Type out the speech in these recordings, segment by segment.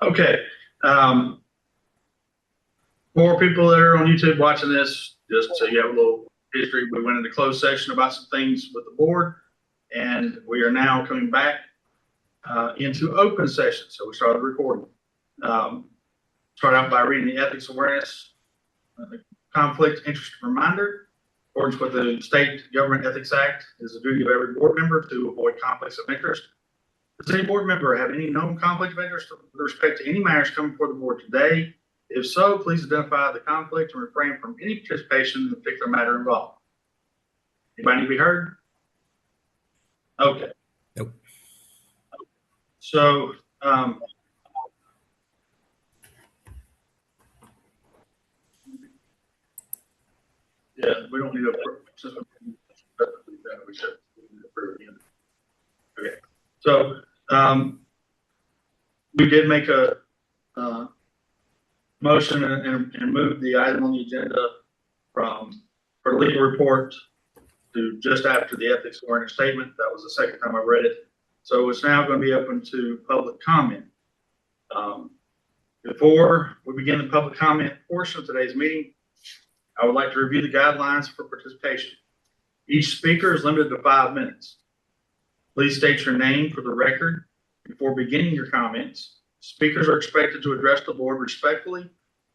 Okay. Um, for people that are on YouTube watching this, just so you have a little history, we went into closed session about some things with the board, and we are now coming back into open session. So we started recording. Start out by reading the ethics awareness, conflict interest reminder. In accordance with the State Government Ethics Act, it is the duty of every board member to avoid conflicts of interest. Does any board member have any known conflict of interest with respect to any matters coming before the board today? If so, please identify the conflict and refrain from any participation in the particular matter involved. Anybody need to be heard? Okay. Nope. So, yeah, we don't need a we should approve it. Okay. So, we did make a motion and move the item on the agenda for legal report to just after the ethics awareness statement. That was the second time I read it. So it's now going to be open to public comment. Before we begin the public comment portion of today's meeting, I would like to review the guidelines for participation. Each speaker is limited to 5 minutes. Please state your name for the record before beginning your comments. Speakers are expected to address the board respectfully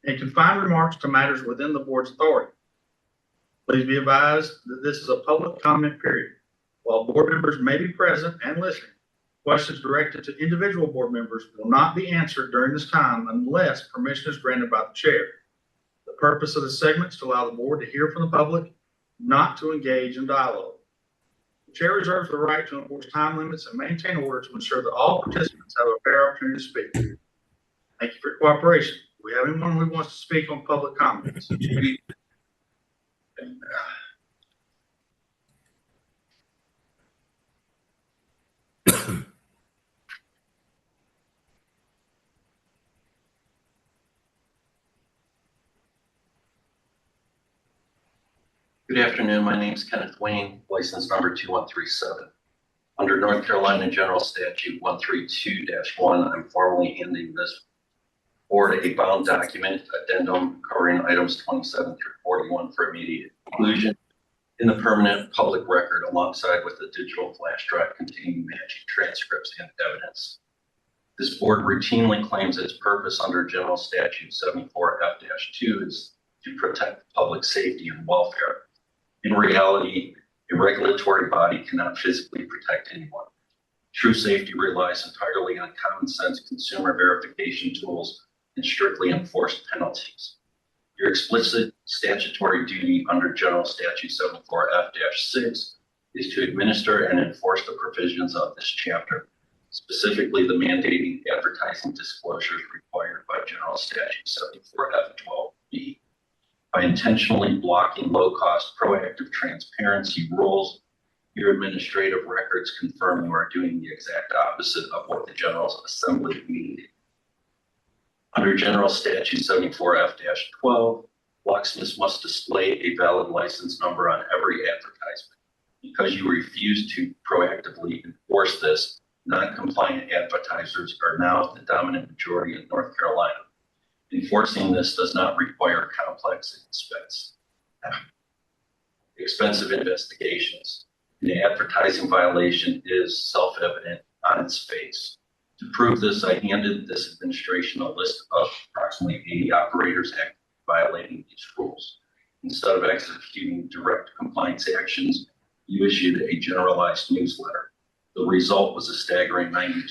and confine remarks to matters within the board's authority. Please be advised that this is a public comment period. While board members may be present and listening, questions directed to individual board members will not be answered during this time unless permission is granted by the chair. The purpose of the segment is to allow the board to hear from the public, not to engage in dialogue. The chair reserves the right to enforce time limits and maintain order to ensure that all participants have a fair opportunity to speak. Thank you for your cooperation. Do we have anyone who wants to speak on public comments? Good afternoon. My name is Kenneth Wayne, license number 2137. Under North Carolina General Statute 132-1, I'm formally handing this board a bound document addendum covering items 27 through 41 for immediate inclusion in the permanent public record, alongside with a digital flash drive containing matching transcripts and evidence. This board routinely claims its purpose under General Statute 74F-2 is to protect public safety and welfare. In reality, a regulatory body cannot physically protect anyone. True safety relies entirely on common sense consumer verification tools and strictly enforced penalties. Your explicit statutory duty under General Statute 74F-6 is to administer and enforce the provisions of this chapter, specifically the mandating advertising disclosures required by General Statute 74F-12B. By intentionally blocking low-cost proactive transparency rules, your administrative records confirm you are doing the exact opposite of what the General Assembly needed. Under General Statute 74F-12, locksmiths must display a valid license number on every advertisement. Because you refuse to proactively enforce this, non-compliant advertisers are now the dominant majority in North Carolina. Enforcing this does not require complex expensive investigations. An advertising violation is self-evident on its face. To prove this, I handed this administration a list of approximately 80 operators violating these rules. Instead of executing direct compliance actions, you issued a generalized newsletter. The result was a staggering 92%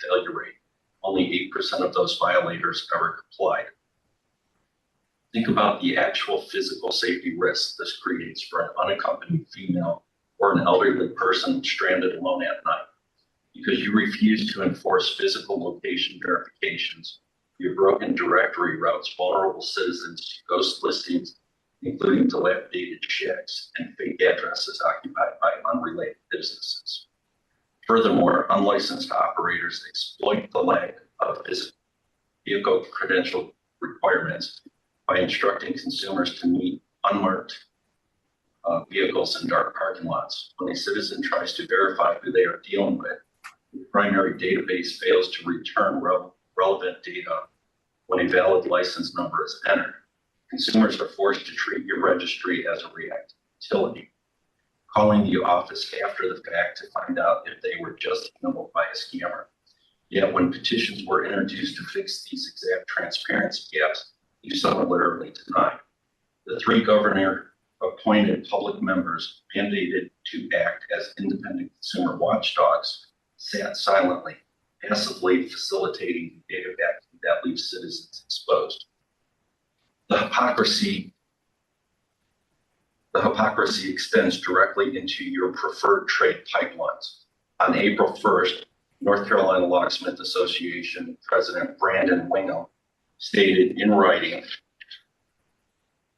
failure rate. Only 8% of those violators ever complied. Think about the actual physical safety risks this creates for an unaccompanied female or an elderly person stranded alone at night. Because you refuse to enforce physical location verifications, your broken directory routes vulnerable citizens to ghost listings, including dilapidated shacks and fake addresses occupied by unrelated businesses. Furthermore, unlicensed operators exploit the lack of vehicle credential requirements by instructing consumers to meet unmarked vehicles in dark parking lots. When a citizen tries to verify who they are dealing with, the primary database fails to return relevant data when a valid license number is entered. Consumers are forced to treat your registry as a reactive utility, calling the office after the fact to find out if they were just handled by a scammer. Yet when petitions were introduced to fix these exact transparency gaps, you summarily denied. The 3 governor-appointed public members mandated to act as independent consumer watchdogs sat silently, passively facilitating the data vacuum that leaves citizens exposed. The hypocrisy extends directly into your preferred trade pipelines. On April 1st, North Carolina Locksmith Association President Brandon Wingham stated in writing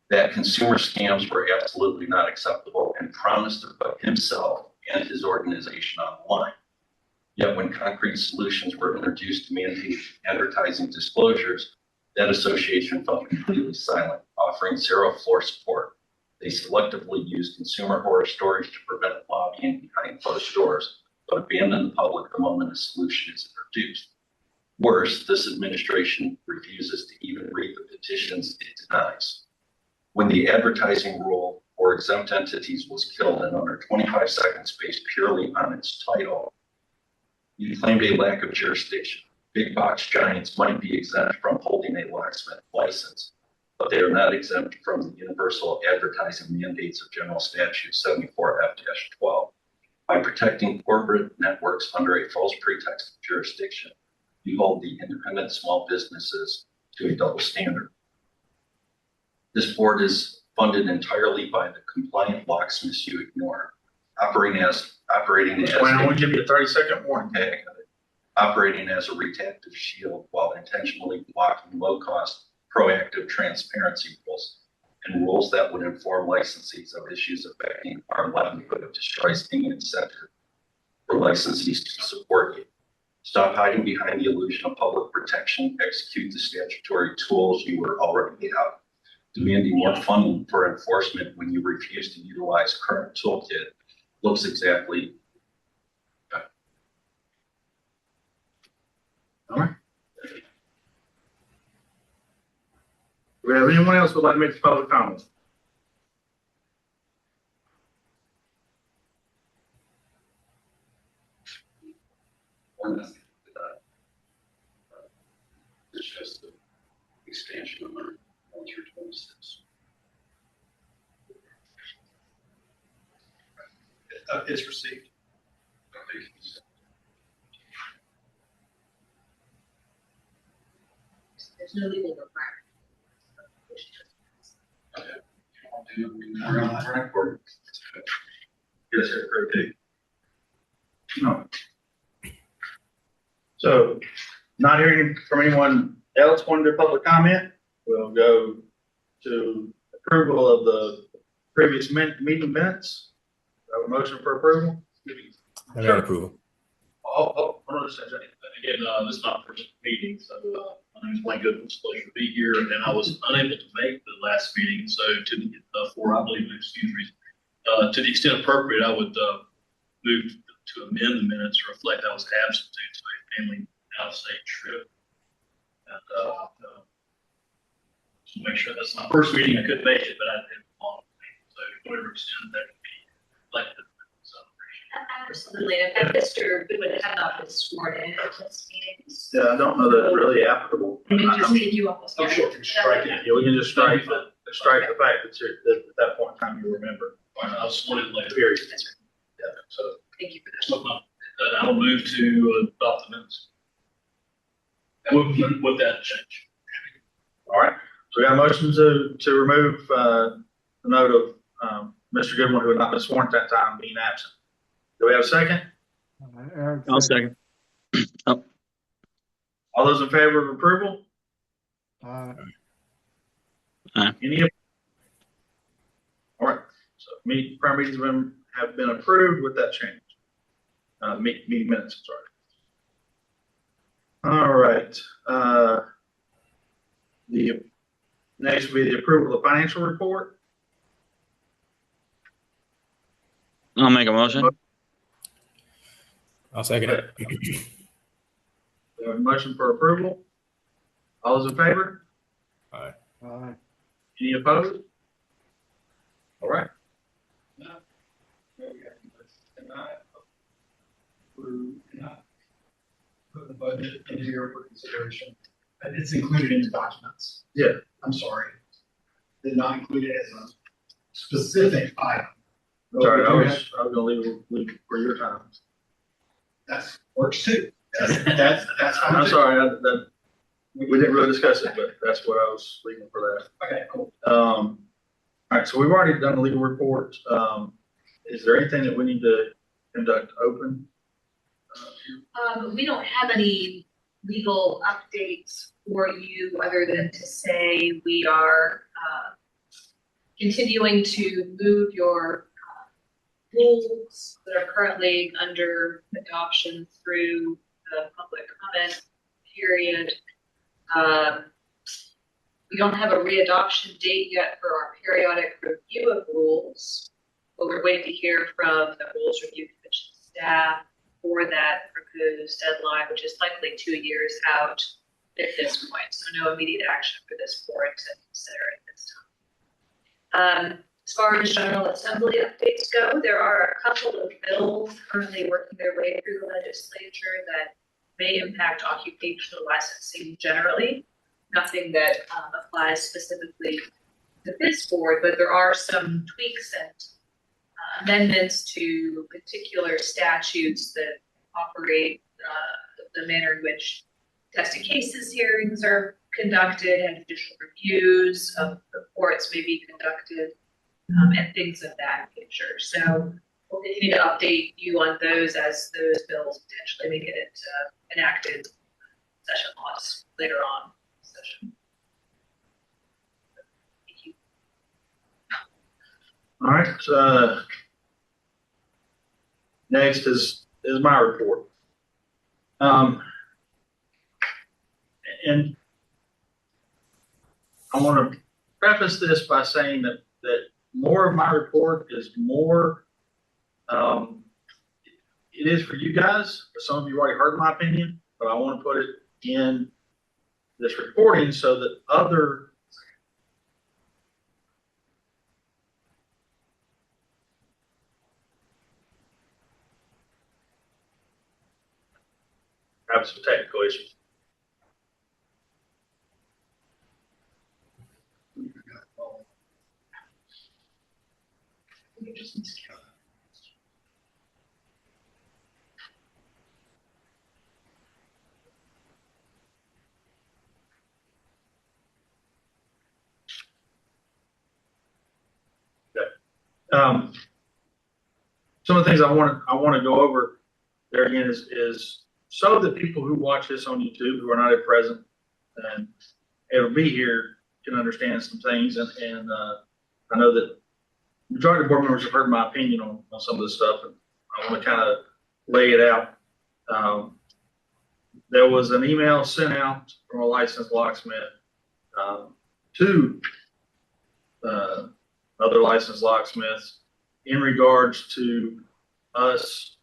that consumer scams were absolutely not acceptable and promised to put himself and his organization on the line. Yet when concrete solutions were introduced to mandate advertising disclosures, that association felt completely silent, offering zero floor support. They selectively used consumer horror stories to prevent lobbying behind closed doors, but abandon the public the moment a solution is introduced. Worse, this administration refuses to even read the petitions it denies. When the advertising rule for exempt entities was killed in under 25 seconds based purely on its title, you claimed a lack of jurisdiction. Big box giants might be exempt from holding a locksmith license, but they are not exempt from the universal advertising mandates of General Statute 74F-12. By protecting corporate networks under a false pretext of jurisdiction, you hold the independent small businesses to a double standard. This board is funded entirely by the compliant locksmiths you ignore, operating as Wayne, I want to give you a 30-second warning. Okay, operating as a reactive shield while intentionally blocking low-cost, proactive transparency rules and rules that would inform licensees of issues affecting our livelihood destroys any incentive for licensees to support you. Stop hiding behind the illusion of public protection. Execute the statutory tools you were already have. Demanding more funding for enforcement when you refuse to utilize current toolkit looks exactly. All right. Do we have anyone else who would like to make a public comment? It's just the expansion of our 1 through 26. It's received. There's no legal requirement. Yes, sir. Great. No. So, not hearing from anyone else wanting to public comment, we'll go to approval of the previous meeting minutes. Have a motion for approval? I got approval. Hold on a second. Again, this is my first meeting, so my name is Wayne Goodwin. It's a pleasure to be here, and I was unable to make the last meeting, so to the to the extent appropriate, I would move to amend the minutes to reflect I was absent due to a family out-of-state trip. And to make sure that's my first meeting, I couldn't make it, but I did long. So whatever extent that could be reflected. Absolutely. In fact, Mr. Goodwin had not been sworn in at this meetings. Yeah, I don't know that it's really applicable. Can we just give you all? I'm sure we can strike it. Yeah, we can just strike the fact that you're, that at that point in time you remember. I was sworn in later. Period. Yeah, so Thank you for that. so, I'll move to adopt the minutes. And with that change. All right. So we got a motion to remove the note of Mr. Goodwin, who had not been sworn at that time, being absent. Do we have a second? I'll second. All those in favor of approval? Aye. Any? All right. So prior meetings have been approved with that change. Meeting minutes, sorry. All right. The next will be the approval of the financial report. I'll make a motion. I'll second it. We have a motion for approval. All those in favor? Aye. Any opposed? All right. Put the budget into here for consideration. And it's included in the documents. Yeah. I'm sorry. Did not include it as a specific item. Sorry, I was gonna leave it for your time. That's, works too. That's fine. I'm too. sorry, we didn't really discuss it, but that's what I was leaving for that. Okay, cool. All right, so we've already done the legal report. Is there anything that we need to conduct open? We don't have any legal updates for you other than to say we are, continuing to move your rules that are currently under adoption through the public comment period. We don't have a readoption date yet for our periodic review of rules, but we're waiting to hear from the Rules Review Commission staff for that proposed deadline, which is likely 2 years out at this point. So no immediate action for this board to consider at this time. As far as General Assembly updates go, there are a couple of bills currently working their way through the legislature that may impact occupational licensing generally. Nothing that applies specifically to this board, but there are some tweaks and amendments to particular statutes that operate the manner in which tested cases hearings are conducted and judicial reviews of reports may be conducted, and things of that nature. So we'll continue to update you on those as those bills potentially may get enacted session laws later on in the session. Thank you. All right, next is my report. And I want to preface this by saying that more of my report is more, it is for you guys. Some of you already heard my opinion, but I want to put it in this reporting so that other have some technical issues. Some of the things I want to go over there again is so that people who watch this on YouTube who are not at present and it'll be here can understand some things, and I know that the majority of board members have heard my opinion on some of this stuff, and I want to kind of lay it out. There was an email sent out from a licensed locksmith to other licensed locksmiths in regards to us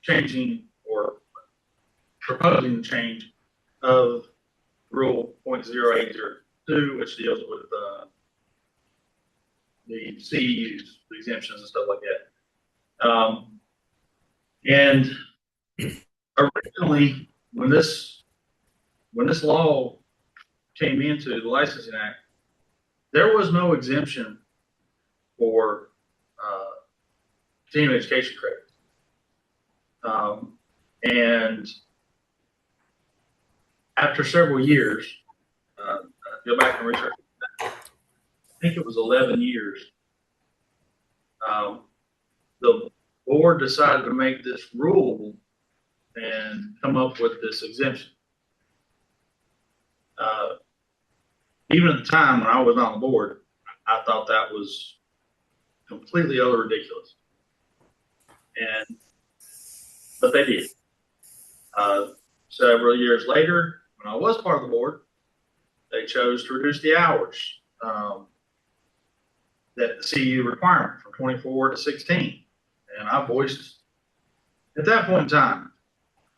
changing or proposing the change of Rule 0.0802, which deals with the CEUs, the exemptions and stuff like that. And originally, when this law came into the Licensing Act, there was no exemption for continuing education credit. And after several years, go back and research, I think it was 11 years, the board decided to make this rule and come up with this exemption. Even at the time when I was on the board, I thought that was completely utter ridiculous. But they did. Several years later, when I was part of the board, they chose to reduce the hours that the CEU requirement from 24 to 16. And I voiced, at that point in time,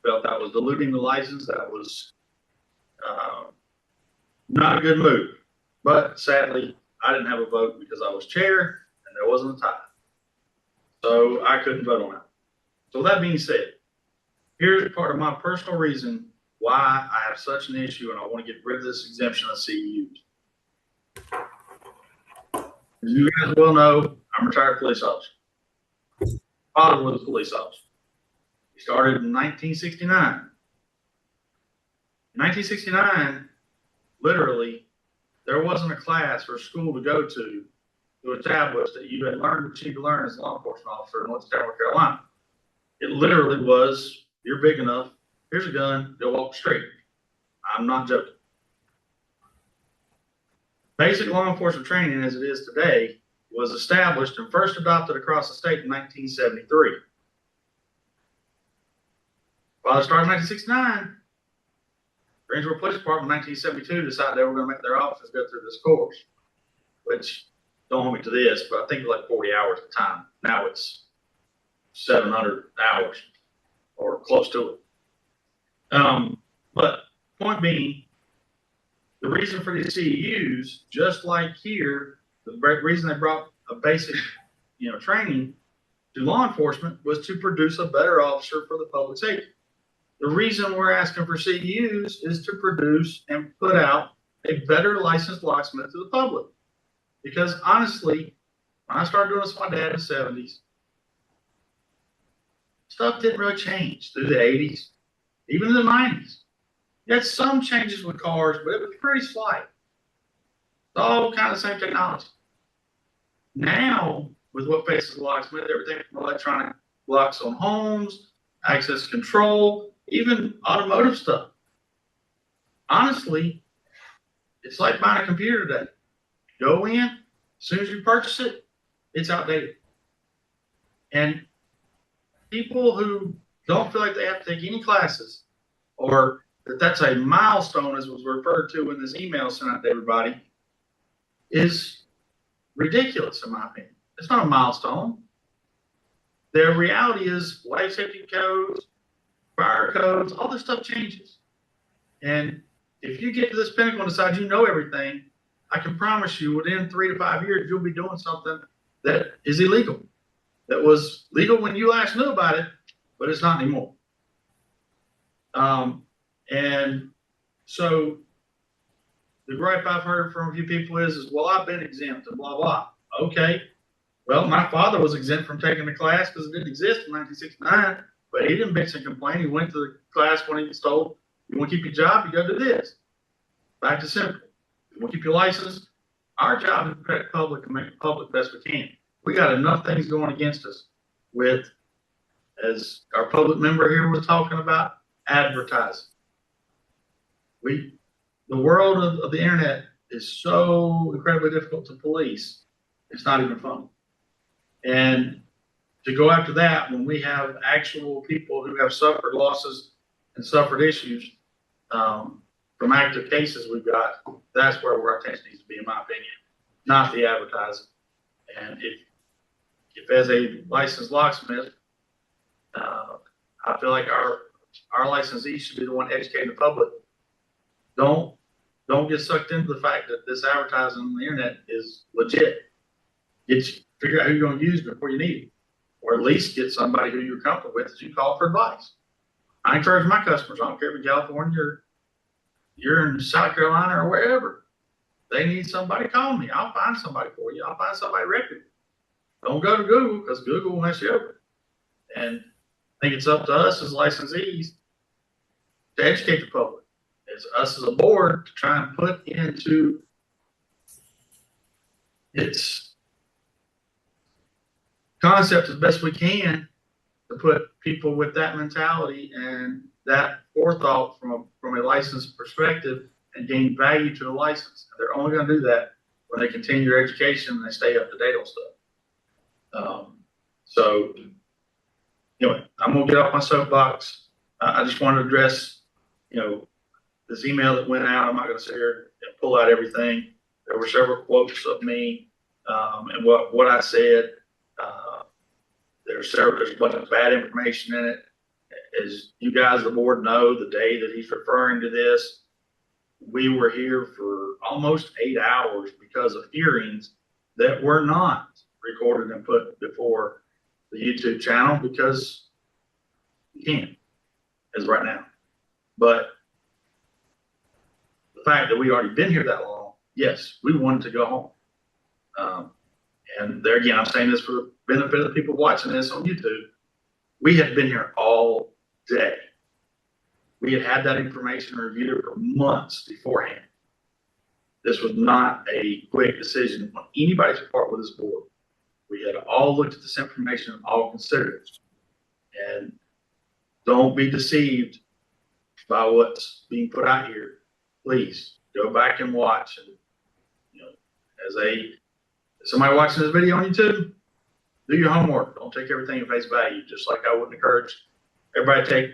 felt that was diluting the license. That was Not a good move, but sadly, I didn't have a vote because I was chair and there wasn't a tie. So I couldn't vote on it. So that being said, here's part of my personal reason why I have such an issue and I want to get rid of this exemption of CEUs. As you guys well know, I'm a retired police officer. Father was a police officer. He started in 1969. In 1969, literally, there wasn't a class or school to go to establish that you had learned what you need to learn as a law enforcement officer in North Carolina. It literally was, you're big enough, here's a gun, go walk the street. I'm not joking. Basic law enforcement training as it is today was established and first adopted across the state in 1973. Father started in 1969. Greensboro Police Department in 1972 decided they were going to make their officers go through this course, which don't hold me to this, but I think it's like 40 hours at the time. Now it's 700 hours or close to it. But point being, the reason for these CEUs, just like here, the reason they brought a basic, training to law enforcement was to produce a better officer for the public safety. The reason we're asking for CEUs is to produce and put out a better licensed locksmith to the public. Because honestly, when I started doing this with my dad in the 70s, stuff didn't really change through the 80s, even in the 90s. You had some changes with cars, but it was pretty slight. It's all kind of the same technology. Now, with what faces the locksmith, everything from electronic locks on homes, access control, even automotive stuff. Honestly, it's like buying a computer today. Go in, as soon as you purchase it, it's outdated. And people who don't feel like they have to take any classes, or that's a milestone, as was referred to in this email sent out to everybody, is ridiculous, in my opinion. It's not a milestone. The reality is life safety codes, fire codes, all this stuff changes. And if you get to this pinnacle and decide you know everything, I can promise you within 3 to 5 years, you'll be doing something that is illegal. That was legal when you last knew about it, but it's not anymore. And so the gripe I've heard from a few people is, well, I've been exempt and blah, blah. Okay. Well, my father was exempt from taking the class because it didn't exist in 1969, but he didn't bitch and complain. He went to the class when he was told, you want to keep your job, you go do this. Back to simple. You want to keep your license? Our job is to protect the public and make the public best we can. We got enough things going against us with, as our public member here was talking about, advertising. The world of the internet is so incredibly difficult to police. It's not even fun. And to go after that when we have actual people who have suffered losses and suffered issues from active cases we've got, that's where our attention needs to be, in my opinion, not the advertising. And if as a licensed locksmith, I feel like our licensees should be the one educating the public. Don't get sucked into the fact that this advertising on the internet is legit. Figure out who you're going to use before you need it, or at least get somebody who you're comfortable with that you call for advice. I encourage my customers, I don't care if you're in California or you're in South Carolina or wherever, they need somebody, call me. I'll find somebody for you. I'll find somebody reputable. Don't go to Google, because Google will mess you over. And I think it's up to us as licensees to educate the public. It's us as a board to try and put into its concept as best we can to put people with that mentality and that forethought from a licensed perspective and gain value to the license. They're only going to do that when they continue their education and they stay up to date on stuff. So anyway, I'm going to get off my soapbox. I just wanted to address, this email that went out. I'm not going to sit here and pull out everything. There were several quotes of me and what I said. There's a bunch of bad information in it. As you guys, the board, know, the day that he's referring to this, we were here for almost 8 hours because of hearings that were not recorded and put before the YouTube channel because you can't, as right now. But the fact that we already been here that long, yes, we wanted to go home. And there again, I'm saying this for the benefit of the people watching this on YouTube. We had been here all day. We had had that information reviewed for months beforehand. This was not a quick decision on anybody's part with this board. We had all looked at this information and all considered it. And don't be deceived by what's being put out here. Please go back and watch. And, you know, as somebody watching this video on YouTube, do your homework. Don't take everything at face value, just like I wouldn't encourage everybody to take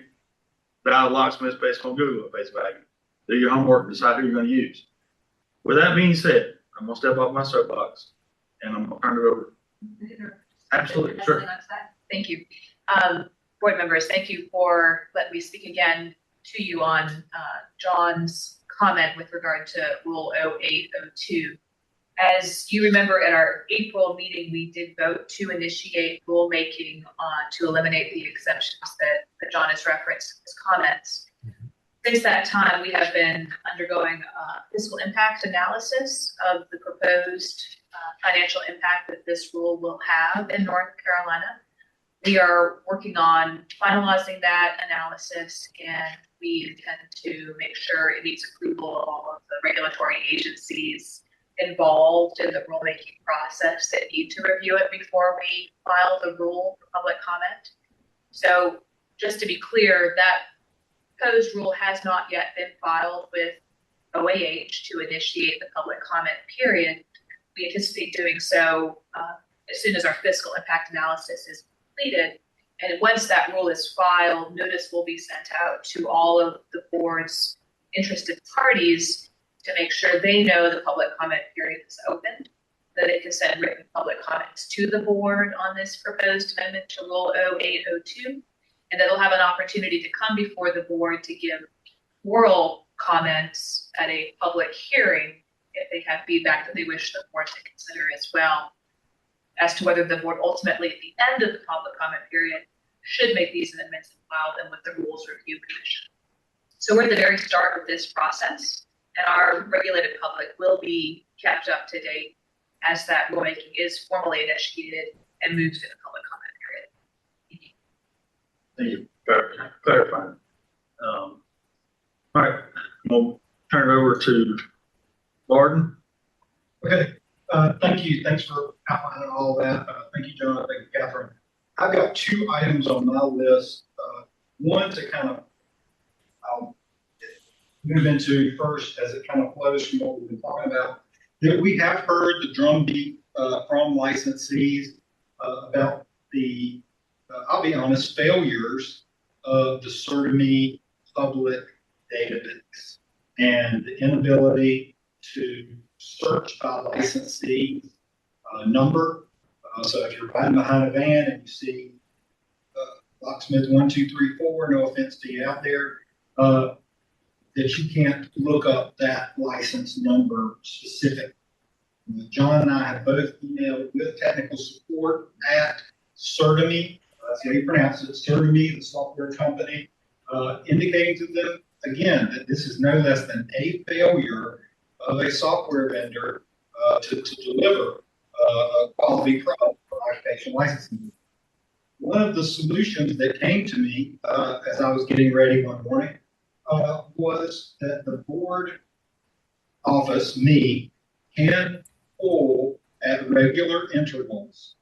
valid locksmiths based on Google at face value. Do your homework and decide who you're going to use. With that being said, I'm going to step off my soapbox and I'm going to turn it over. Absolutely, sure. Thank you. Board members, thank you for letting me speak again to you on John's comment with regard to Rule 0802. As you remember, at our April meeting, we did vote to initiate rulemaking to eliminate the exemptions that John has referenced in his comments. Since that time, we have been undergoing a fiscal impact analysis of the proposed financial impact that this rule will have in North Carolina. We are working on finalizing that analysis, and we intend to make sure it meets approval of all of the regulatory agencies involved in the rulemaking process that need to review it before we file the rule for public comment. So just to be clear, that proposed rule has not yet been filed with OAH to initiate the public comment period. We anticipate doing so as soon as our fiscal impact analysis is completed. And once that rule is filed, notice will be sent out to all of the board's interested parties to make sure they know the public comment period is open, that they can send written public comments to the board on this proposed amendment to Rule 0802, and that they'll have an opportunity to come before the board to give oral comments at a public hearing if they have feedback that they wish the board to consider as well, as to whether the board ultimately at the end of the public comment period should make these amendments and file them with the Rules Review Commission. So we're at the very start of this process, and our regulated public will be kept up to date as that rulemaking is formally initiated and moves to the public comment period. Thank you for clarifying. All right, we'll turn it over to Barton. Okay, thank you. Thanks for outlining all that. Thank you, John. Thank you, Catherine. I've got 2 items on my list. One to kind of I'll move into first as it kind of flows from what we've been talking about. That we have heard the drumbeat from licensees about the, I'll be honest, failures of the CertaMe public database and the inability to search by licensee number. So if you're riding behind a van and you see locksmith 1, 2, 3, 4, no offense to you out there, that you can't look up that license number specific. John and I have both emailed with technical support at CertaMe, that's how you pronounce it, CertaMe, the software company, indicating to them, again, that this is no less than a failure of a software vendor to deliver a quality product for occupation licensing. One of the solutions that came to me as I was getting ready one morning was that the board office, me, can pull at regular intervals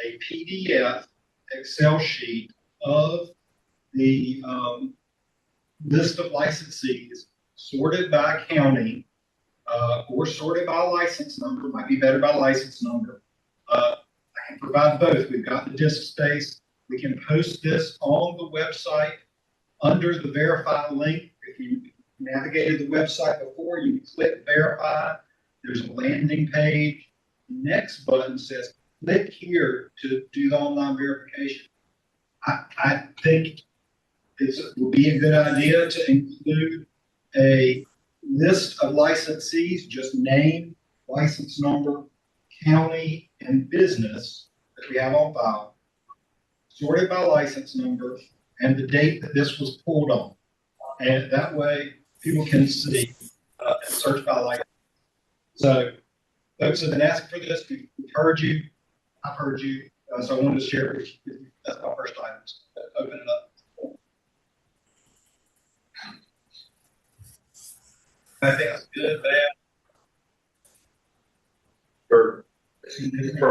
a PDF Excel sheet of the list of licensees sorted by county or sorted by license number, might be better by license number. I can provide both. We've got the disk space. We can post this on the website under the verify link. If you navigated the website before, you click verify. There's a landing page. The next button says click here to do the online verification. I think it would be a good idea to include a list of licensees, just name, license number, county, and business that we have on file, sorted by license number and the date that this was pulled on. And that way, people can see, and search by license. So, folks have been asking for this, we've heard you, I've heard you, so I wanted to share it with you. That's my first item, open it up. I think that's good, bad. For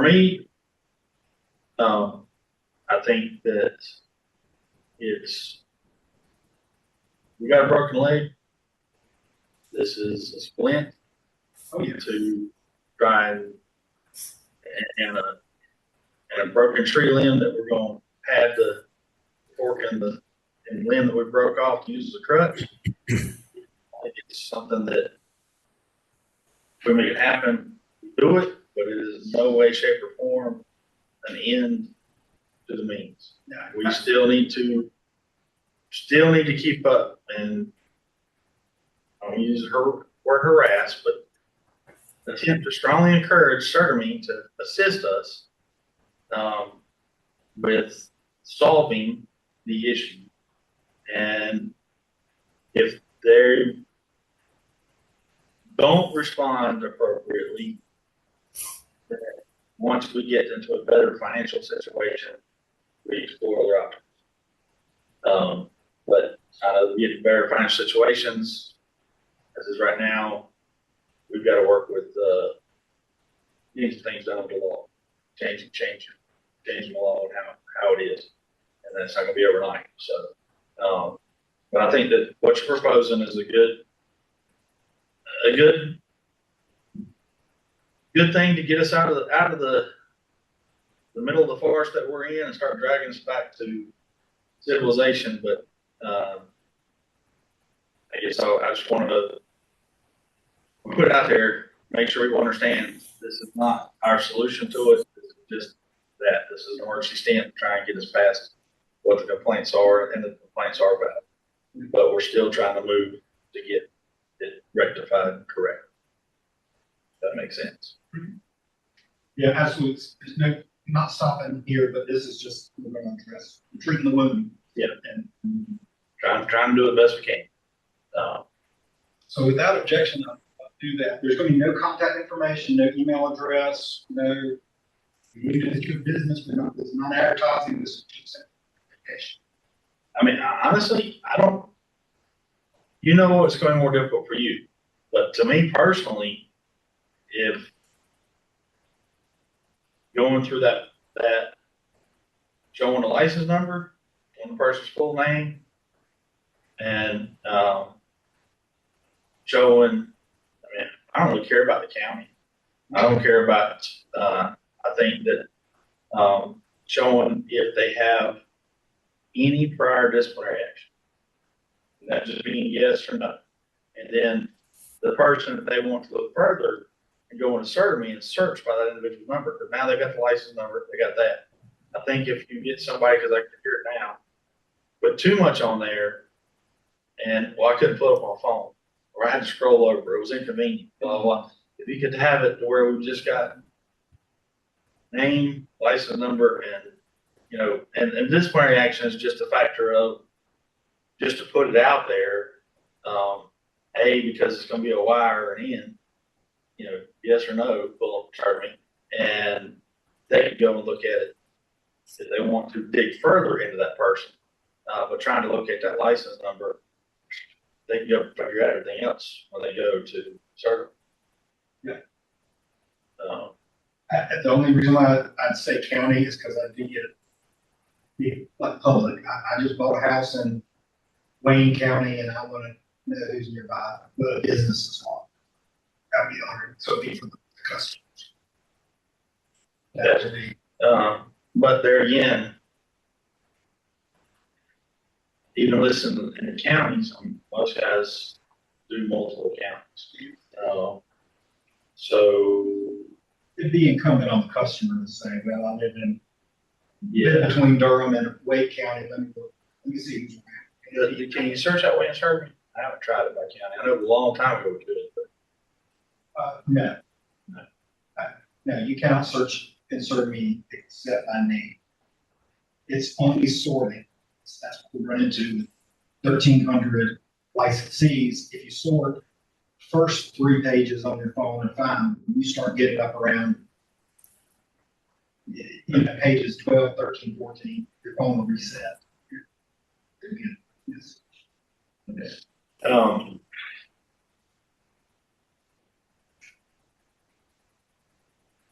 me, I think that we got a broken leg. This is a splint. Oh, yeah. To try and a broken tree limb that we're going to have the fork in the limb that we broke off to use as a crutch. I think it's something that if we make it happen, we do it, but it is no way, shape, or form an end to the means. We still need to keep up, and I don't use the word harass, but attempt to strongly encourage Certamine to assist us with solving the issue. And if they don't respond appropriately, once we get into a better financial situation, we explore other options. But out of getting better financial situations, as is right now, we've got to work with getting things done with the law, changing the law and how it is, and that's not going to be overnight. So, but I think that what you're proposing is a good thing to get us out of the middle of the forest that we're in and start dragging us back to civilization. But I guess I just wanted to put it out there, make sure people understand this is not our solution to it. This is just that. This is an emergency stand to try and get us past what the complaints are and the complaints are about. But we're still trying to move to get it rectified and correct. That makes sense. Yeah, absolutely. There's not stopping here, but this is just, we're going to address treating the wound. Yeah. And trying to do the best we can. So without objection, I'll do that. There's going to be no contact information, no email address, no, even if it's your business, it's not advertising, this is just application. I mean, honestly, it's going more difficult for you. But to me personally, if going through that showing the license number on the person's full name and showing, I don't really care about the county. I don't care about, I think that showing if they have any prior disciplinary action. That just being yes or no. And then the person, if they want to look further and go into Certamine and search by that individual number, because now they've got the license number, they got that. I think if you get somebody, because I can hear it now, put too much on there, and I couldn't put it up on my phone, or I had to scroll over, it was inconvenient, blah, blah, blah. If you could have it to where we've just got name, license number, and and disciplinary action is just a factor of just to put it out there, because it's going to be a Y or an N, yes or no, pull up Certamine, and they can go and look at it if they want to dig further into that person. But trying to locate that license number, they can go figure out everything else when they go to Certamine. Yeah. The only reason why I'd say county is because I do get it like public. I just bought a house in Wayne County and I want to know who's nearby, but a business is on. That'd be honored. So it'd be for the customers. That would be. But there again, even listen in the counties, most guys do multiple counties. So it'd be incumbent on the customer to say, well, I live in between Durham and Wake County. Let me see who's around. Can you search that way in Certamine? I haven't tried it by county. I know a long time ago we did it, but No. No, you cannot insert me except by name. It's only sorting. That's what we run into with 1,300 licensees. If you sort first 3 pages on your phone and fine, you start getting up around pages 12, 13, 14, your phone will reset. You're good. Yes. Okay.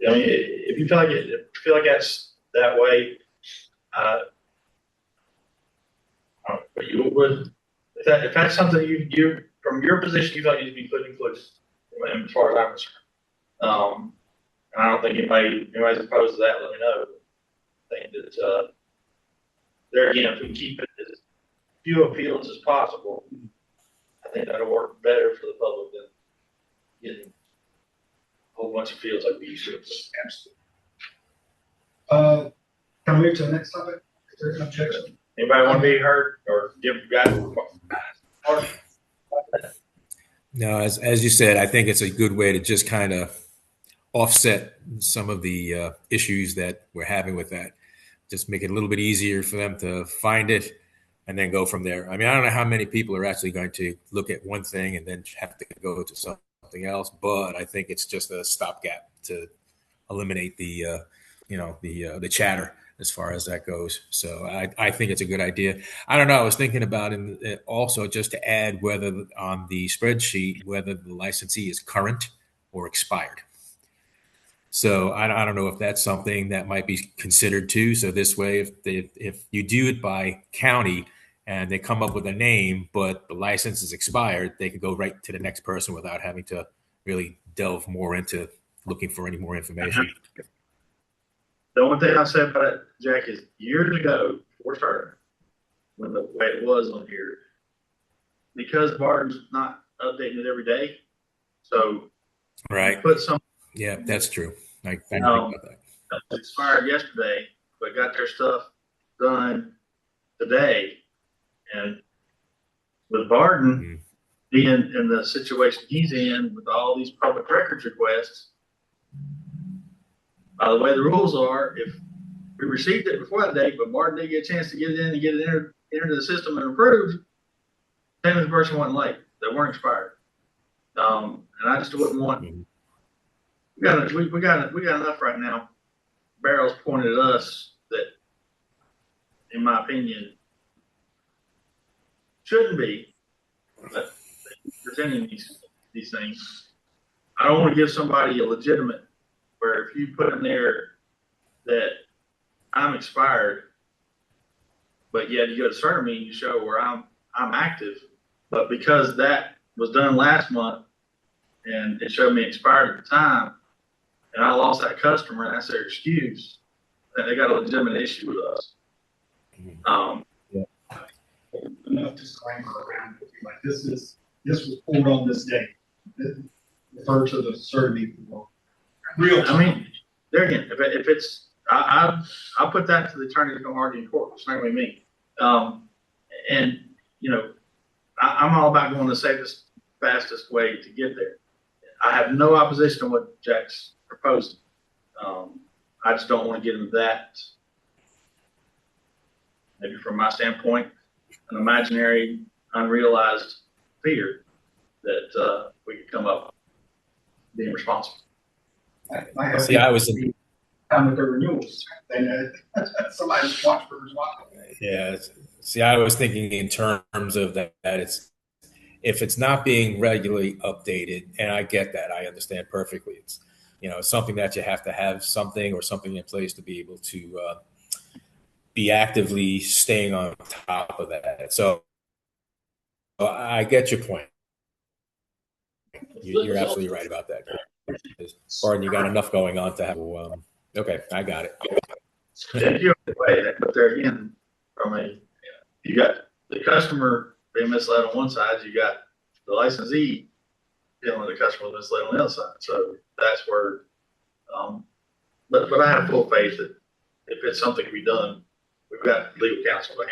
I mean, if you feel like that's that way, but you would, if that's something you from your position, you thought you'd be put included, as far as I'm concerned. And I don't think anybody's opposed to that. Let me know. I think that there again, if we keep it as few appeals as possible, I think that'll work better for the public than getting a whole bunch of fields like we used to. Can I move to the next topic? Is there an objection? Anybody want to be heard or give guys? No, as you said, I think it's a good way to just kind of offset some of the issues that we're having with that. Just make it a little bit easier for them to find it and then go from there. I mean, I don't know how many people are actually going to look at one thing and then have to go to something else, but I think it's just a stopgap to eliminate the chatter as far as that goes. So I think it's a good idea. I don't know. I was thinking about also just to add whether on the spreadsheet, whether the licensee is current or expired. So I don't know if that's something that might be considered too. So this way, if you do it by county and they come up with a name, but the license is expired, they could go right to the next person without having to really delve more into looking for any more information. The only thing I'll say about it, Jack, is years ago, before starting, when the way it was on here, because Barton's not updating it every day, so right, put some. Yeah, that's true. I think about that. Expired yesterday, but got their stuff done today, and with Barton being in the situation he's in with all these public records requests. By the way, the rules are, if we received it before that date, but Martin didn't get a chance to get it in and get it entered into the system and approved, then the person went late. They weren't expired. And I just wouldn't want. We got enough right now. Barrels pointed at us that, in my opinion, shouldn't be. But presenting these things, I don't want to give somebody a legitimate. Where if you put in there that I'm expired, but yet you go to certain meeting, you show where I'm active, but because that was done last month and it showed me expired at the time, and I lost that customer, and that's their excuse, then they got a legitimate issue with us. Enough disclaimer around it. Like this was pulled on this date. Refer to the certainty for real. I mean, there again, if it's, I'll put that to the attorney to come argue in court. It's not going to be me. And I'm all about going the safest, fastest way to get there. I have no opposition to what Jack's proposing. I just don't want to get into that. Maybe from my standpoint, an imaginary, unrealized fear that we could come up being responsible. See, I was in, time with the renewals. Then somebody's watching. yeah. See, I was thinking in terms of that it's if it's not being regularly updated, and I get that, I understand perfectly. It's something that you have to have something in place to be able to be actively staying on top of that. So I get your point. You're absolutely right about that. Pardon, you got enough going on to have. Okay, I got it. But there again, you got the customer being misled on one side, you got the licensee dealing with the customer misled on the other side. So that's where, but I have full faith that if it's something to be done, we've got legal counsel to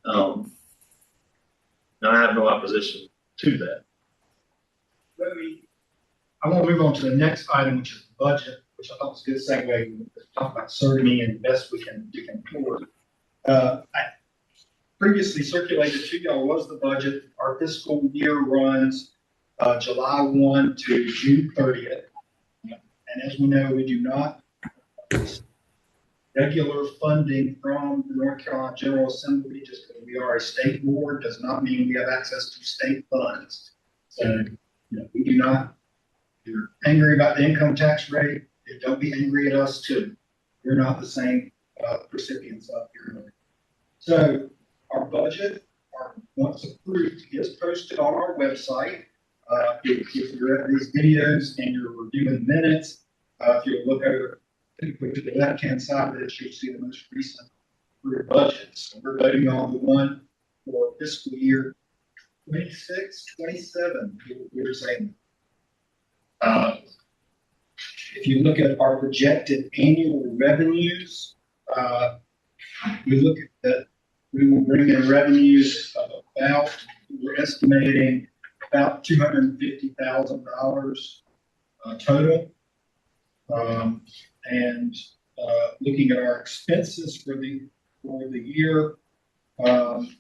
handle it. And I have no opposition to that. I want to move on to the next item, which is budget, which I thought was a good segue to talk about CERTME and the best we can afford. I previously circulated to y'all was the budget. Our fiscal year runs July 1 to June 30th. And as we know, we do not regular funding from the North Carolina General Assembly. Just because we are a state board does not mean we have access to state funds. So, we do not. If you're angry about the income tax rate, don't be angry at us too. We're not the same recipients up here. So our budget, once approved, is posted on our website. If you're at these videos and you're reviewing minutes, if you look over to the left-hand side of this, you'll see the most recent approved budgets. So we're voting on the one for fiscal year 26, 27. We're saying. If you look at our projected annual revenues, we look at that we will bring in revenues of we're estimating about $250,000 total. And looking at our expenses for the year, hoping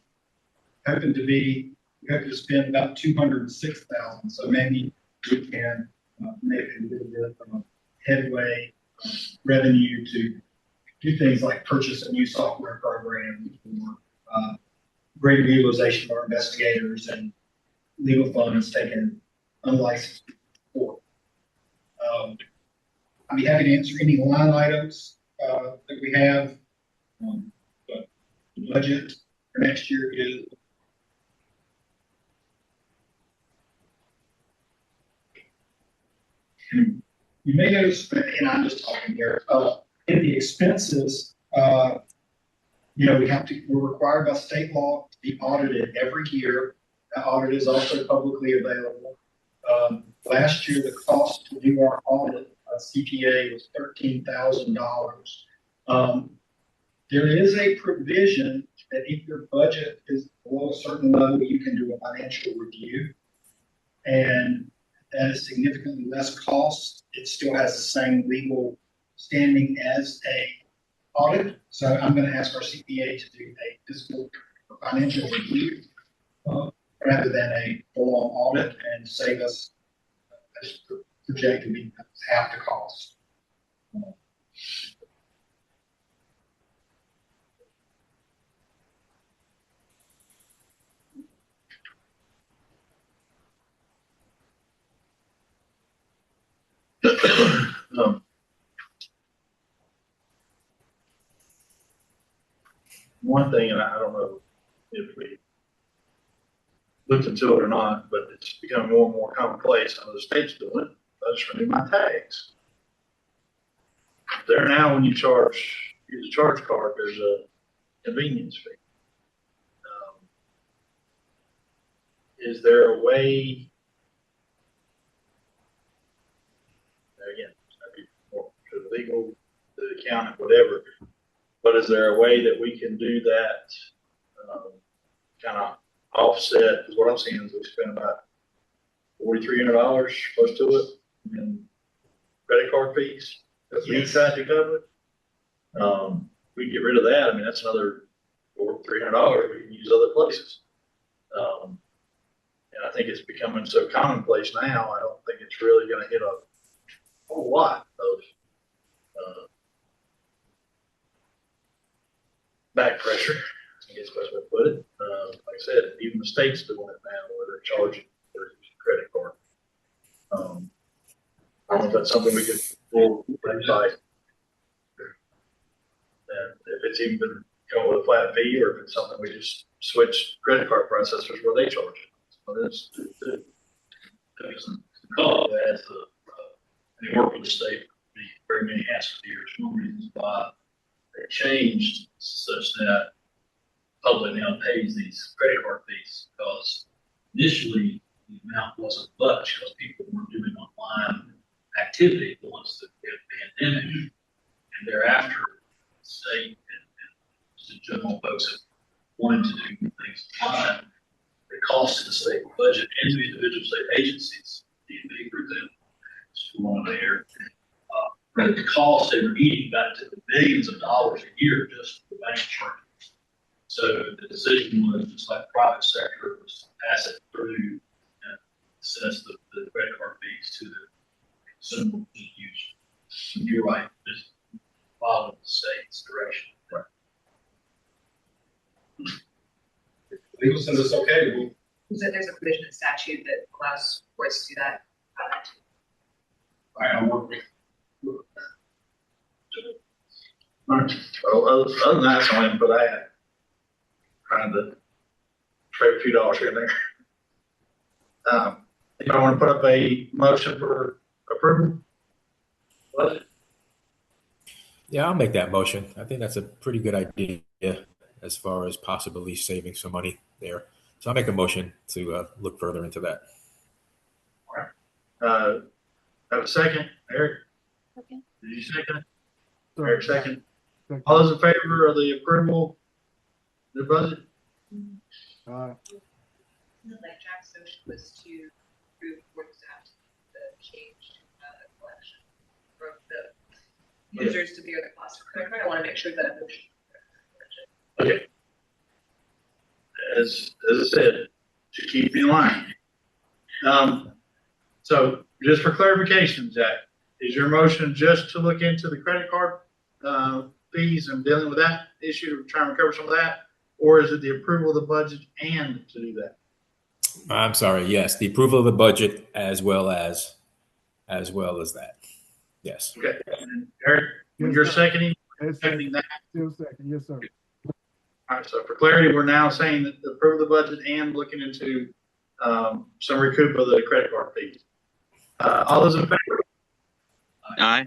to spend about $206,000. So maybe we can make a little bit of headway revenue to do things like purchase a new software program or greater utilization of our investigators and legal funds taken unlicensed support. I'd be happy to answer any line items that we have. But the budget for next year is you may notice, and I'm just talking here, in the expenses, we're required by state law to be audited every year. The audit is also publicly available. Last year, the cost to do our audit CPA was $13,000. There is a provision that if your budget is below a certain level, you can do a financial review. And that is significantly less cost. It still has the same legal standing as a audit. So I'm going to ask our CPA to do a fiscal or financial review rather than a full-on audit and save us as projected to be half the cost. One thing, and I don't know if we looked into it or not, but it's becoming more and more commonplace. I know the state's doing it. I just renew my tags. There now, when you use a charge card, there's a convenience fee. Is there a way? Again, maybe more to the legal, to the accountant, whatever. But is there a way that we can do that kind of offset? Because what I'm seeing is we spend about $4,300 close to it in credit card fees. That's the inside to cover it. We can get rid of that. I mean, that's another $400-300 we can use other places. And I think it's becoming so commonplace now. I don't think it's really going to hit a whole lot of back pressure, I guess that's the best way to put it. Like I said, even the state's doing it now where they're charging for using credit card. I don't know if that's something we could pull website. And if it's even been going with a flat fee or if it's something we just switch credit card processors where they charge it. So that's as they work with the state for very many half years. One reason why they changed such that public now pays these credit card fees because initially the amount wasn't much because people were doing online activity once the pandemic, and thereafter the state and just general folks have wanted to do things online. The cost to the state budget and to individual state agencies, DMV, for example, is one there. The cost they were eating back to the millions of dollars a year just for bank charges. So the decision was just like the private sector was to pass it through and assess the credit card fees to the consumer user. You're right, just following the state's direction. Legal says it's okay. There's a provision in statute that allows courts to do that. All right, I'll work with. All right. So other than that, that's only input I had. Trying to trade a few dollars here and there. If I want to put up a motion for approval? Budget? Yeah, I'll make that motion. I think that's a pretty good idea as far as possibly saving some money there. So I'll make a motion to look further into that. Have a second, Eric? Okay. Did you second it? Eric, second. All those in favor of the approval, the budget? Like Jack's motion was to approve board staff the change collection for the users to bear the cost of credit card. I want to make sure that motion. Okay. As I said, to keep in line. So just for clarification, Jack, is your motion just to look into the credit card fees and dealing with that issue to try and recover some of that? Or is it the approval of the budget and to do that? I'm sorry. Yes, the approval of the budget as well as that. Yes. Okay. And Eric, when you're seconding that. Still second, yes, sir. All right. So for clarity, we're now saying that the approval of the budget and looking into some recoup of the credit card fees. All those in favor? Aye.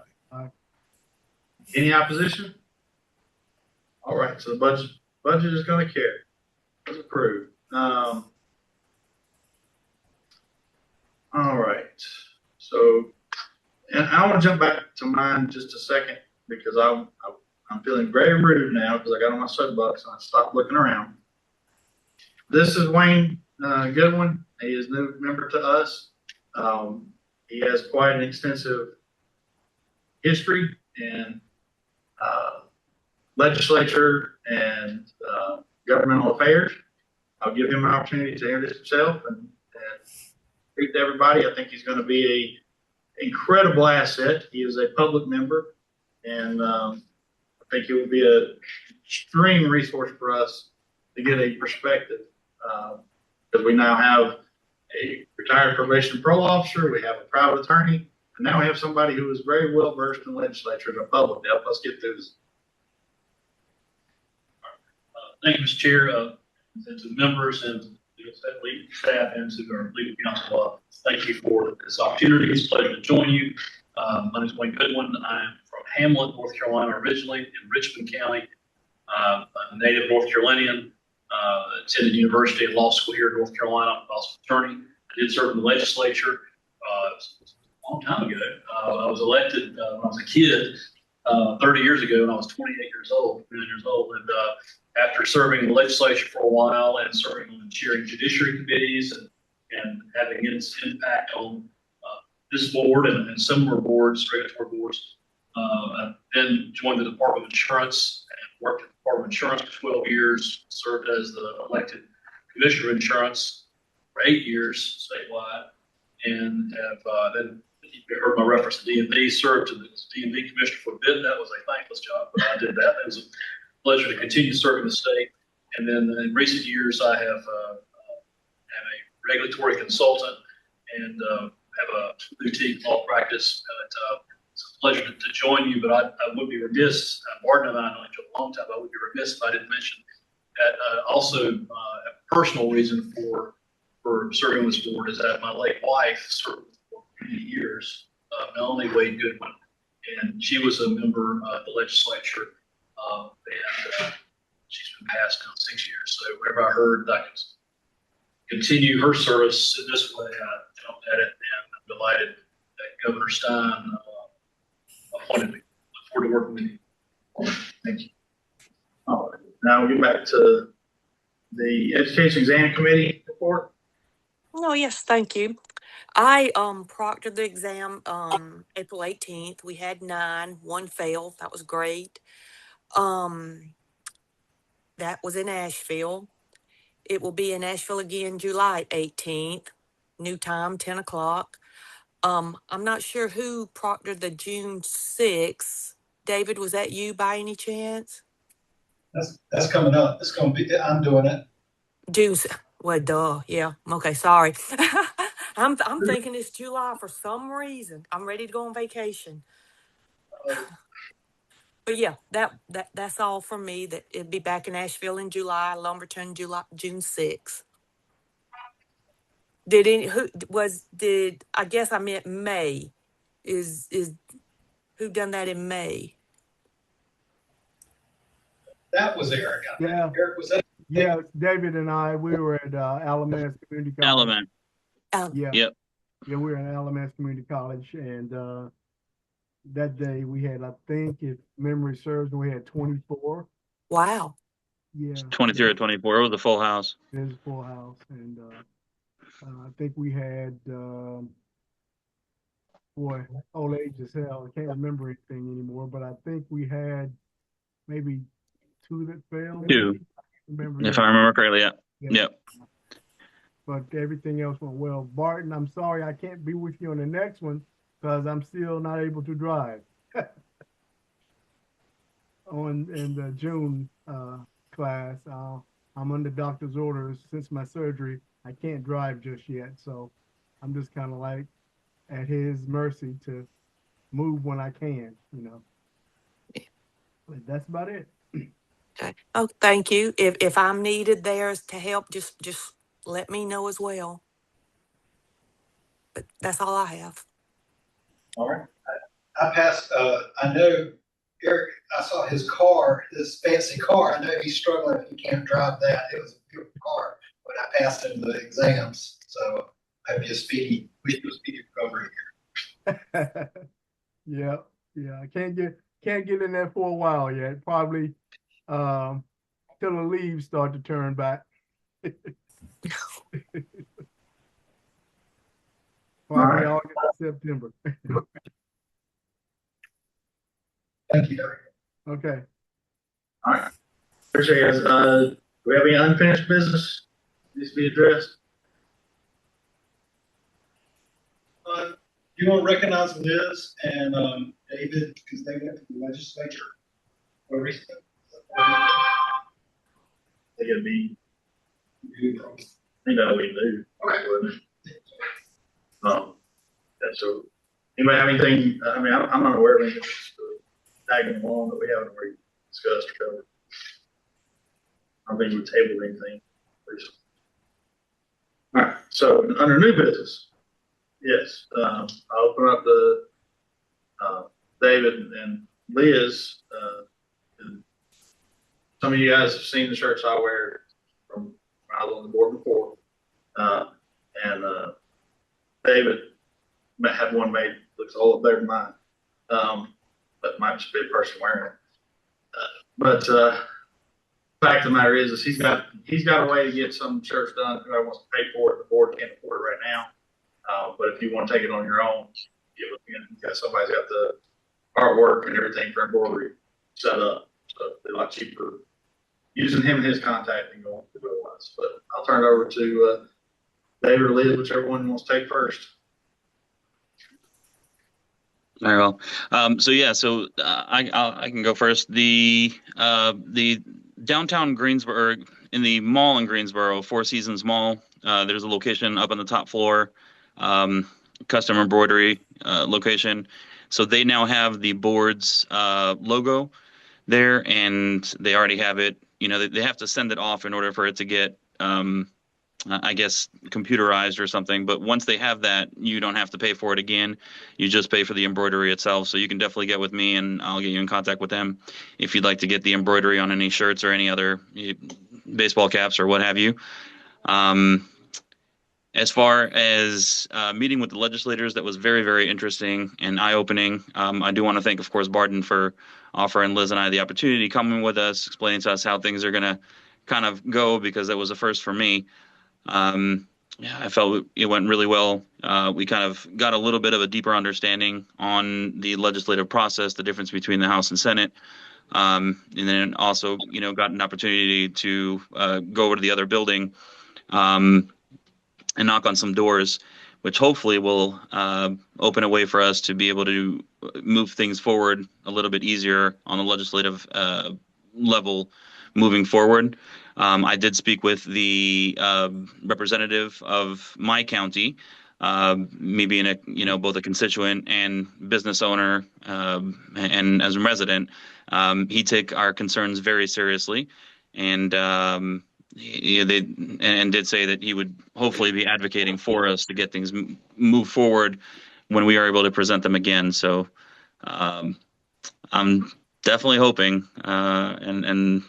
Any opposition? All right. So the budget is going to carry. It's approved. All right. So, and I want to jump back to mine just a second because I'm feeling very rude now because I got on my soapbox and I stopped looking around. This is Wayne Goodwin. He is a new member to us. He has quite an extensive history in legislature and governmental affairs. I'll give him an opportunity to introduce himself and speak to everybody. I think he's going to be an incredible asset. He is a public member, and I think he will be an extreme resource for us to get a perspective. Because we now have a retired probation parole officer, we have a private attorney, and now we have somebody who is very well versed in legislature and the public to help us get through this. Thank you, Mr. Chair, and to members and to legal staff and to our legal counsel. Thank you for this opportunity. It's a pleasure to join you. My name is Wayne Goodwin. I'm from Hamlet, North Carolina, originally in Richmond County. I'm a native North Carolinian. Attended university and law school here in North Carolina. I'm also an attorney. I did serve in the legislature a long time ago. I was elected when I was a kid 30 years ago, and I was 29 years old. And after serving in the legislature for a while and serving on chairing judiciary committees and having its impact on this board and similar boards, regulatory boards, I've then joined the Department of Insurance and worked at the Department of Insurance for 12 years, served as the elected Commissioner of Insurance for 8 years statewide, and have then, you heard my reference to DMV, served as DMV Commissioner for a bit. That was a thankless job, but I did that. It was a pleasure to continue serving the state. And then in recent years, I have a regulatory consultant and have a boutique law practice. It's a pleasure to join you, but I would be remiss, Martin and I know each other a long time, I would be remiss if I didn't mention that also a personal reason for serving on this board is that my late wife served for many years, Melanie Wade Goodwin, and she was a member of the legislature, and she's been passed now 6 years. So whenever I heard that I could continue her service in this way, I jumped at it, and I'm delighted that Governor Stein appointed me. Look forward to working with you. Thank you. All right. Now we'll get back to the Education Exam Committee report. Oh, yes, thank you. I proctored the exam April 18th. We had 9, one failed. That was great. Um that was in Asheville. It will be in Asheville again July 18th. New time, 10 o'clock. I'm not sure who proctored the June 6th. David, was that you by any chance? That's coming up. It's gonna be, I'm doing it. Well, duh. Yeah. Okay. Sorry. I'm thinking it's July for some reason. I'm ready to go on vacation. But yeah, that's all from me. That it'd be back in Asheville in July, Lumberton, June 6th. Did any who was did I guess I meant May? Is who done that in May? That was Eric. Yeah. Eric, was that? Yeah, David and I, we were at Alamance Community College. Element. Yeah. Yep. Yeah, we were at Alamance Community College, and that day we had, I think, if memory serves, we had 24. Wow. Yeah. 23 or 24. It was a full house. It was a full house, and I think we had, boy, old age as hell. I can't remember anything anymore, but I think we had maybe 2 that failed. 2. Remember? If I remember correctly, yeah. Yep. But everything else went well. Barton, I'm sorry I can't be with you on the next one because I'm still not able to drive. In the June class, I'm under doctor's orders since my surgery. I can't drive just yet, so I'm just kind of like at his mercy to move when I can, you know. But that's about it. Okay. Oh, thank you. If I'm needed there to help, just let me know as well. But that's all I have. All right. I passed, I know Eric, I saw his car, his fancy car. I know he's struggling if he can't drive that. It was a beautiful car, but I passed him the exams. So I hope you wish you a speedy recovery here. Yeah. I can't get in there for a while yet. Probably till the leaves start to turn back. Probably August, September. Thank you, Eric. Okay. All right. Appreciate it, guys. Do we have any unfinished business needs to be addressed? You want to recognize Liz and David because they went to the legislature recently. They gotta be, we do. Okay. And so, anybody have anything, I mean, I'm not aware of anything tagging along that we haven't already discussed or covered. I don't think we tabled anything recently. All right, so under new business, yes, I'll open up the David and Liz. And some of you guys have seen the shirts I wear from when I was on the board before. David had one made looks a whole lot better than mine, but might just be a person wearing it. Fact of the matter is he's got a way to get some shirts done. Whoever wants to pay for it, the board can't afford it right now. But if you want to take it on your own, somebody's got the artwork and everything for embroidery set up, so it'd be a lot cheaper using him and his contact than going to otherwise. But I'll turn it over to David or Liz, whichever one wants to take first. Very well. So I can go first. The downtown Greensboro, in the mall in Greensboro, Four Seasons Mall, there's a location up on the top floor, custom embroidery location. So they now have the board's logo there, and they already have it. You know, they have to send it off in order for it to get I guess computerized or something, but once they have that, you don't have to pay for it again. You just pay for the embroidery itself. So you can definitely get with me and I'll get you in contact with them if you'd like to get the embroidery on any shirts or any other baseball caps or what have you. As far as meeting with the legislators, that was very, very interesting and eye-opening. I do want to thank, of course, Barton for offering Liz and I the opportunity, coming with us, explaining to us how things are going to kind of go, because that was a first for me. Yeah, I felt it went really well. We kind of got a little bit of a deeper understanding on the legislative process, the difference between the House and Senate, and then also, got an opportunity to go over to the other building um, and knock on some doors, which hopefully will open a way for us to be able to move things forward a little bit easier on the legislative level moving forward. I did speak with the representative of my county, me being both a constituent and business owner, and as a resident. He took our concerns very seriously, and they did say that he would hopefully be advocating for us to get things move forward when we are able to present them again. So I'm definitely hoping, and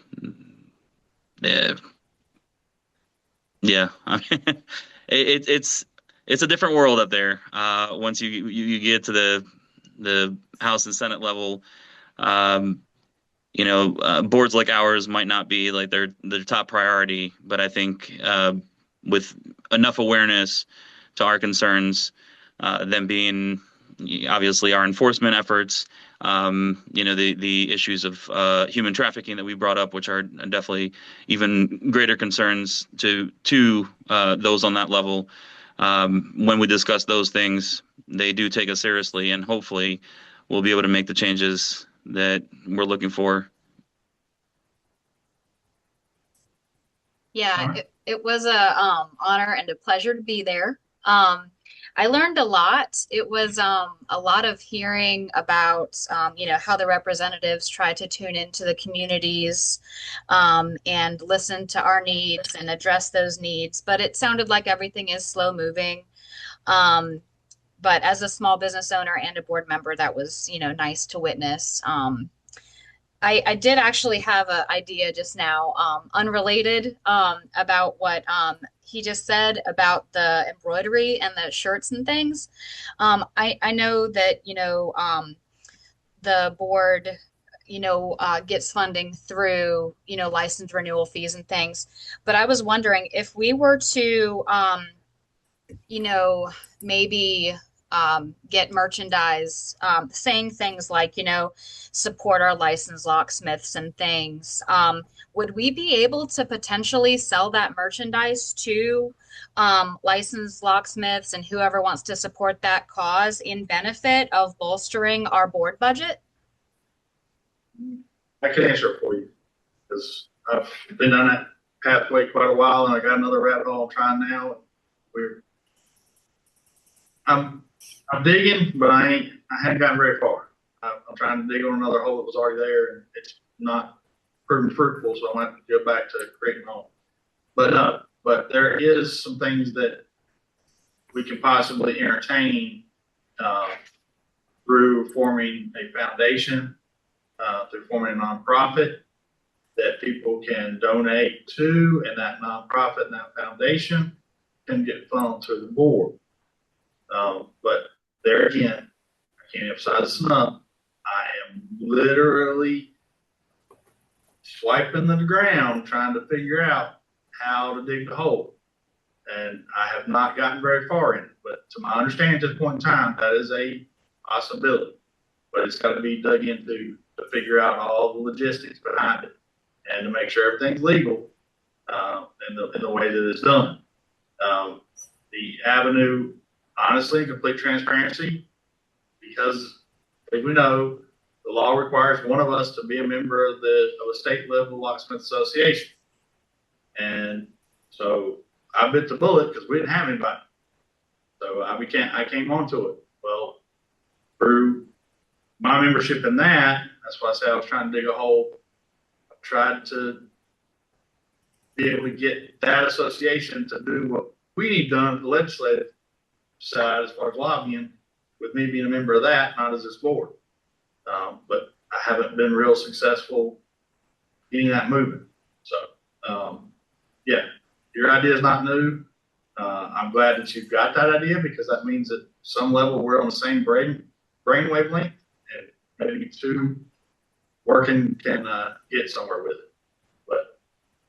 yeah, I mean, it's a different world up there. Once you get to the House and Senate level, boards like ours might not be like their top priority, but I think with enough awareness to our concerns, them being obviously our enforcement efforts, the issues of human trafficking that we brought up, which are definitely even greater concerns to those on that level. When we discuss those things, they do take us seriously, and hopefully we'll be able to make the changes that we're looking for. Yeah, All right. it was a honor and a pleasure to be there. I learned a lot. It was a lot of hearing about how the representatives try to tune into the communities and listen to our needs and address those needs. But it sounded like everything is slow moving. Um, but as a small business owner and a board member, that was nice to witness. I did actually have an idea just now, unrelated, about what he just said about the embroidery and the shirts and things. I know that, the board, gets funding through, license renewal fees and things. But I was wondering if we were to, maybe get merchandise saying things like, support our licensed locksmiths and things. Would we be able to potentially sell that merchandise to licensed locksmiths and whoever wants to support that cause in benefit of bolstering our board budget? I can answer it for you because I've been on that pathway quite a while, and I got another rabbit hole I'm trying now. I'm digging, but I haven't gotten very far. I'm trying to dig on another hole that was already there, and it's not proving fruitful, so I'm going to have to go back to creating a hole. But there is some things that we can possibly entertain through forming a foundation, through forming a nonprofit that people can donate to, and that nonprofit and that foundation can get funneled to the board. But there again, I can't emphasize this enough. I am literally swiping the ground trying to figure out how to dig the hole. And I have not gotten very far in it. But to my understanding at this point in time, that is a possibility. But it's got to be dug into to figure out all the logistics behind it and to make sure everything's legal in the way that it's done. The avenue, honestly, complete transparency, because as we know, the law requires one of us to be a member of a state level locksmith association. And so I bit the bullet because we didn't have anybody. So I came onto it. Well, through my membership in that's why I say I was trying to dig a hole. I tried to be able to get that association to do what we need done at the legislative side as far as lobbying, with me being a member of that, not as this board. But I haven't been real successful getting that moving. So, yeah, your idea is not new. I'm glad that you've got that idea, because that means that some level we're on the same brain wavelength, and maybe two working can get somewhere with it. But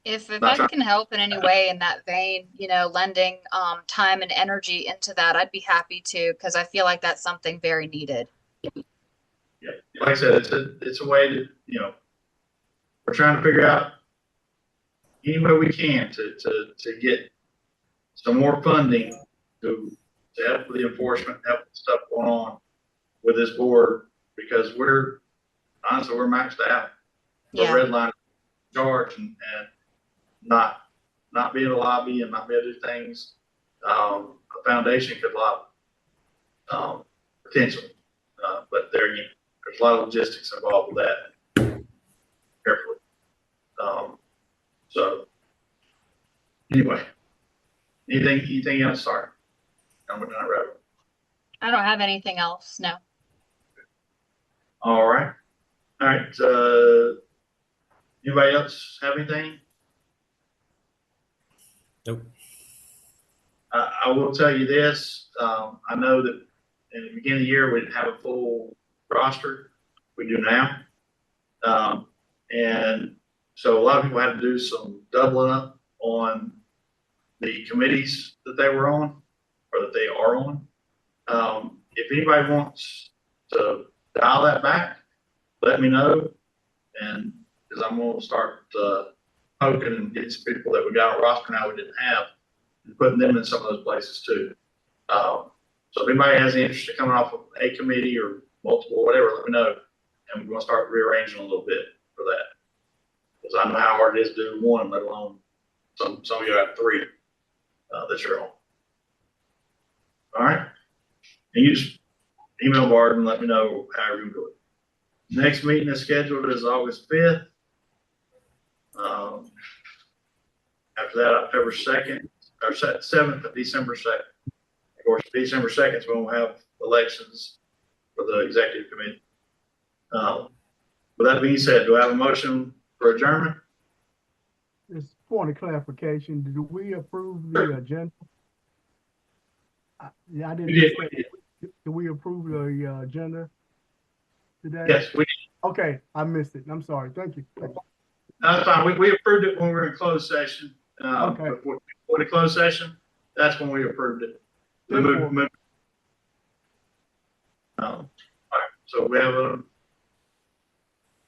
If Not I trying- can help in any way in that vein, lending time and energy into that, I'd be happy to, because I feel like that's something very needed. Yeah, like I said, it's a way that, we're trying to figure out any way we can to get some more funding to help with the enforcement, help with stuff going on with this board, because honestly, we're maxed out. We're Yeah. red line charge and not be able to lobby and not be able to do things. A foundation could lobby, potentially. But there's a lot of logistics involved with that. Carefully. So anyway, anything else? Sorry. I'm not ready. I don't have anything else. No. All right. Anybody else have anything? Nope. I will tell you this. I know that in the beginning of the year, we didn't have a full roster. We do now. And so a lot of people had to do some doubling up on the committees that they were on or that they are on. If anybody wants to dial that back, let me know. And because I'm going to start poking and getting some people that we got on roster now we didn't have and putting them in some of those places too. So if anybody has any interest in coming off of a committee or multiple, whatever, let me know. And we're going to start rearranging a little bit for that. Because I know how hard it is to do one, let alone some of you have three that you're on. All right. And you just email Bart and let me know how you're going to do it. Next meeting is scheduled is August 5th. After that, October 2nd, or 7th of December 2nd. Of course, December 2nd is when we'll have elections for the executive committee. With that being said, do I have a motion for adjournment? Just point of clarification, did we approve the agenda? Yeah, I didn't. We did. Did we approve the agenda today? Yes, we did. Okay, I missed it. I'm sorry. Thank you. That's fine. We approved it when we were in closed session. Okay. Before the closed session, that's when we approved it. We moved. All right. So we have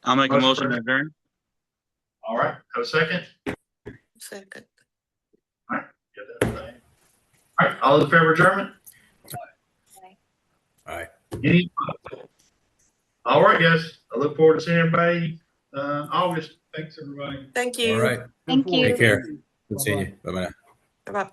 I'll make a motion to adjourn. all right. Have a second. Second. Get that thing. All right. All in favor of adjournment? All right. Any? All right, guys. I look forward to seeing everybody August. Thanks, everybody. Thank you. All right. Thank you. Take care. Good seeing you. Bye-bye. Bye-bye.